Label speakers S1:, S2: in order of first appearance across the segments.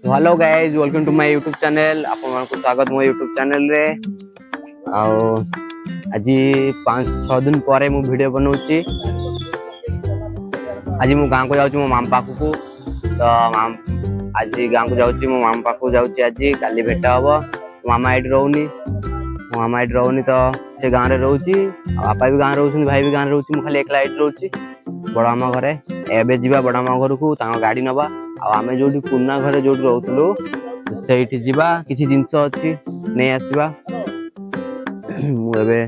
S1: Hello guys, welcome to my YouTube channel. आपको स्वागत मो यूट्यूब चैनल रे। आज 5-6 दिन पर मु वीडियो बनाऊची। आज मु गाँव को जाऊँ मो मामा पाख को। तो आज गाँव को जाऊँ मो मामा पाख को जाऊँ। आज काली भेट हम। मामा ये रोनी तो से गाँव में रोची। बापा भी गाँव रोच, भाई भी गाँव रोच, खाली एकला ये रोची बड़ मामा घरे। एबे जीवा बड़ मामा घर को गाड़ी नवा। आमे जो पुना घर जो रोलु से किसी जिनस अच्छी नहीं आसवा। मुझे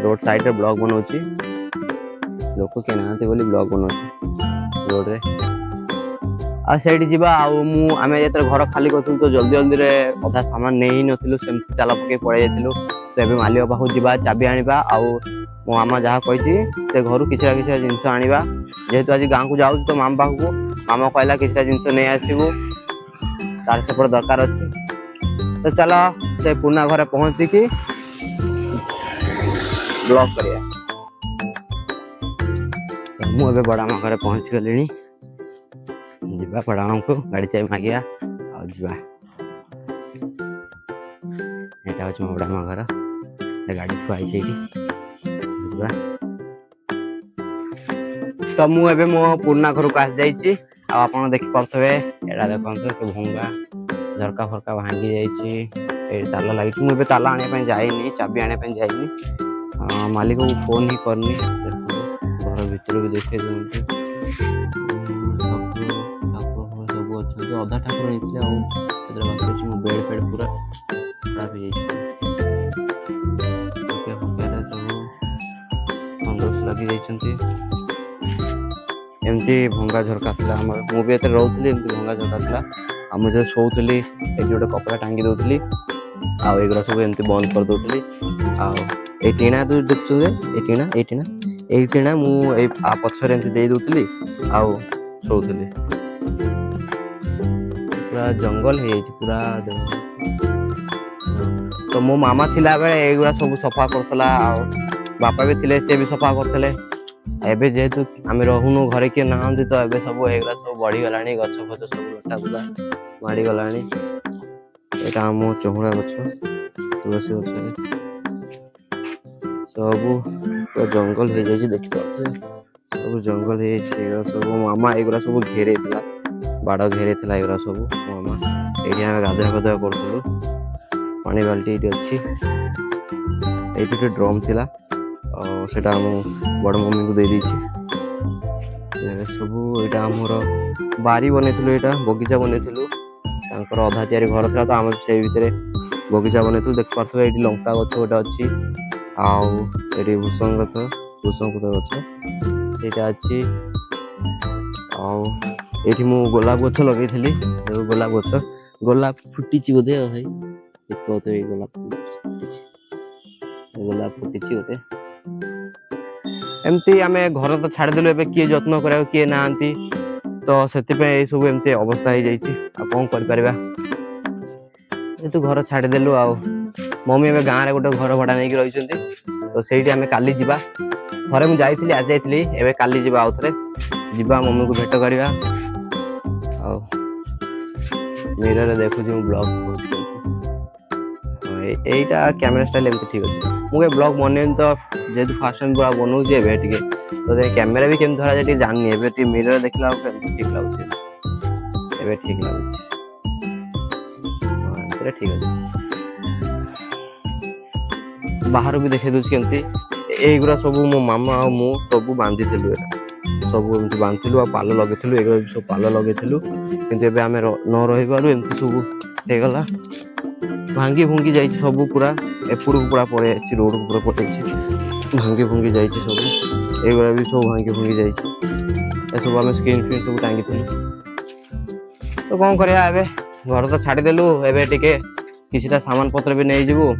S1: रोड साइड रे ब्लॉग बनाऊँ। लोक के ना बोली ब्लॉग बनाऊँ रोड रे। आठ जावा आम जो घर खाली करूँ तो जल्दी जल्दी रे अधा सामान नहीं नथिलु सेमती ताला पके पड़े जाइलु। तो एबे मालिक पाखु जीवा चाबी आनिबा। मो मामा जहाँ कही से घर किसी ना किसी जिनस आनिबा। जेहेतु आज गाँव को जाऊँ तो मामा पाख को मामा कहला किसी जिनस नहीं आसबू तार सेपट दरकार अच्छी। तो चलो से पुना घरे पहुँचिकी ब्लॉग करिया। तो मुझे बड़ा मामा घरे पहुँच गली। जीवा बड़ा मामा को गाड़ी चाबी मागिया आ जीवा। एटा हूँ मो बड़ा मामा घर। गाड़ी थुआई जीवा। तो मुझे मो पुना घर को आसी जाइए। आप देखी पारे एटा देखते भंगा झरका फरका भांगी जाइए। ताला लगी। मुझे ताला आने जाइनी, चाबी आने जाइनी। मालिक को फोन ही करनी। घर भीतर भी देखे सब अच्छा अधा ठाकुर होते बेड फेड पूरा खराब हो लगी जाइए। एमती भंगा झरका था मुझे रोली। एमती भंगा झरका था। मुझे शोली ये गोटे कपड़ा टांगी दूसरी। आगुरा सब एमती बंद कर दूसरी। टीना तो देखते टीना मुझे पछर एमती दे दूसरी शोली। पूरा जंगल है पूरा। तो मो मामा थिला बेले एगुरा सब सफा करथला। बापा भी थिले से भी सफा करथले। एबे जेहेतु आम रहूनु घरे किए ना तो एबे सब एगुरा सब बढ़ी गलानी। गछ फछ सब लटा बुला माड़ी गलानी। एटा आम चहुड़ा गछ तुलसी गछ सब जंगल हो जाए। देखी पारे सब जंगल हो सब। मामा एगुरा सब घेरे बाड़ घेरे एगुरा सब। मामा ये गाधुआ गाधुआ करूँ। पानी बाल्टी ये अच्छी। ये ड्रम थिला सेटा बड़ मम्मी को दे दीची। सब यहाँ आमर बारी बनईलु। यहाँ बगीचा बनईलु। अधा तैयारी घर था तो आम से भितर बगीचा बनईलु। देख पारे ये लंका गछ गोटे अच्छी। आठी भूसंग गछ भूसंग गछ से अच्छी। ये मु गोलाप गछ लगे। गोलाप गछ गोलाप फुटी बोधे भाई देखते गोलाप फुटी गोटे। एमती आम घर तो छाड़देलु। एबे किए जत्न करा किए ना तो से सब एमती अवस्था हो जाइए। कौन कर घर छाड़देलु। मम्मी एबे गाँव में गोटे घर भड़ा नहीं रही। तो से काली जीवा। थरे मुझे जाइली आज जाइली। एबे काली जीवा आउ थे जीवा मम्मी को भेट करवा। मिरर देखुँ ब्लॉग यहीटा कैमेरा स्टाइल एमती ठीक अच्छे। मुझे ब्लॉग बने तो जेहतु फास्ट टाइम पूरा बनाऊँ टे तो कैमेरा भी केम धरा जाए जानी। ए मिरर देखला ठीक लगे। ठीक लगे ठीक अच्छे। बाहर भी देखे दूसरी केमती युरा सब मो मामा और मु सब बांधी सब एमती बांधलु। पाल लगे एगुरा सब पाल लगे कि आम न रही एमती सब होगला। भांगी भुंगी जाइए सब पूरा एपड़ को पूरा पड़े रोड को पूरा पड़े भांगी भुंगी जाइए सब। एगुरा भी सब भांगी भुंगी जाइए। सब आम स्क्रीन फिन सब टांगी थी। तो कौन करिया एबे घर तो छाड़देलु। एबे टिके किसीटा सामान पत्र भी नहीं जीवु।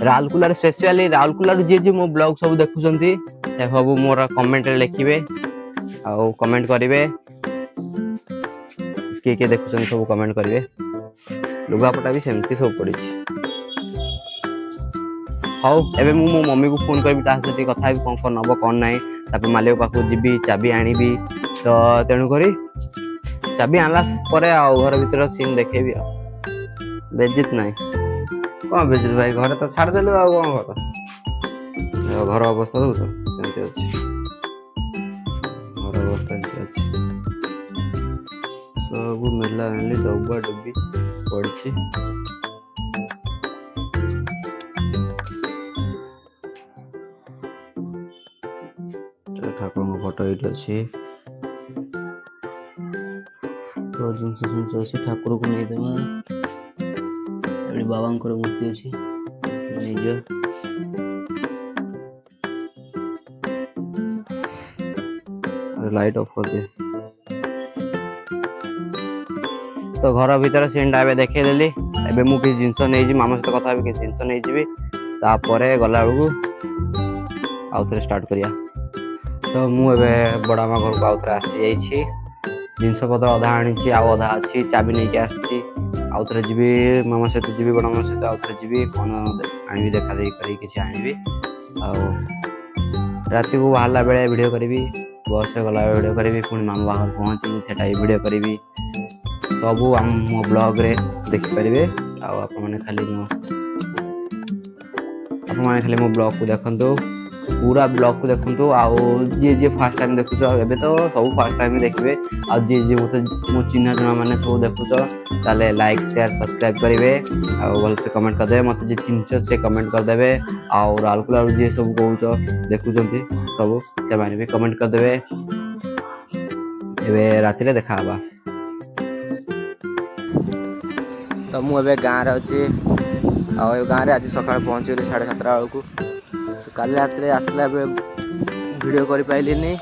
S1: राउरकेला स्पेशली राउरकेला जी जी मो ब्लॉग सब देखुंती सब मोर कमेंट लिखे कमेंट करेंगे। किए किए देखुं सब कमेंट करेंगे। लुगापटा भी सेमती सब पड़ी। हाउ एबे मु मो मम्मी को फोन करी कथा कौन कौन नब कौन ना। मालिक पाखु जी चाबी आनी तो तेणुक चाबी आनला परे घर भीतर सीन देखेबी बेजित नहीं कौन बेजित भाई घर तो छाड़देलु आ कौन घर अवस्था देखु तो अच्छी घर अवस्था अच्छी सब मेला मेली डब्बा डब्बी पड़ी ठाकुर फोटो ये अच्छी तो जिनस अच्छी ठाकुर को नहीं देवा बाबा मूर्ति अच्छी निज लाइट ऑफ कर दे तो घर भीतर सीनटा ए देखदेली एबे मु किसी जिनस नहीं मामा सहित कथा भी किसी जिनस नहीं जी तापर गला बेलू आउ थे स्टार्ट करिया तो मुझे बड़ा माँ घर को आउ थे आसी जाइए जिनस पत्र अधा आनी अधा अच्छी चाबी नहीं के आसी आउ थे जी मामा सहित जी बड़ा मामा सहित आउ थे जी कौन आनी देखा देखी किसी आनी रात को बाहर बेले वीडियो करी बस गला वीडियो करी पुणी मामा बाहर पहुँची से वीडियो करी सब आम मो ब्लॉग रे देखिपारे खाली मो ब्लॉग को देखो पूरा ब्लॉग को देखो आउ जी फर्स्ट टाइम देखुच एबे तो सब फर्स्ट टाइम देखिए आउ जी मत मो चिन्ह जना मैंने सब देखुच ताले लाइक शेयर सब्सक्राइब करेंगे आउ भल से कमेंट करदे मत जी चिन्ह से कमेंट करदे आउ राउरकेला जी सब कहूच देखुं सब से मैंने भी कमेंट करदे एबे राति रे देखा हबा तो मुझे गाँव रे अच्छी गाँव रे आज सका पहुँची 7:30 बेलू काली रात आसला वीडियो कर पाइलिनी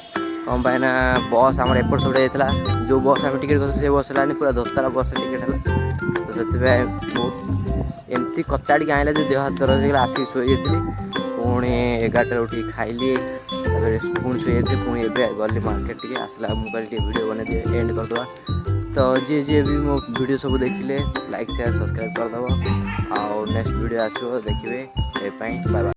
S1: कौन पाइना बस आम एपट सब जाता जो बस आम टिकेट कर से बस है पूरा 10 बस टिकेट है तो से बहुत एमती कचाड़ी आइला जो देह हाथ दरज हो आसिक शोई पुणी 11 उठी खाइली पुणी शोई पुणी गली मार्केट टे आसला मुझे वीडियो बना दिए एंड करदे तो जी जी भी मो वीडियो सब देखिले लाइक शेयर सब्सक्राइब करदे आउ नेक्स्ट वीडियो आसो देखिए बाय बाय।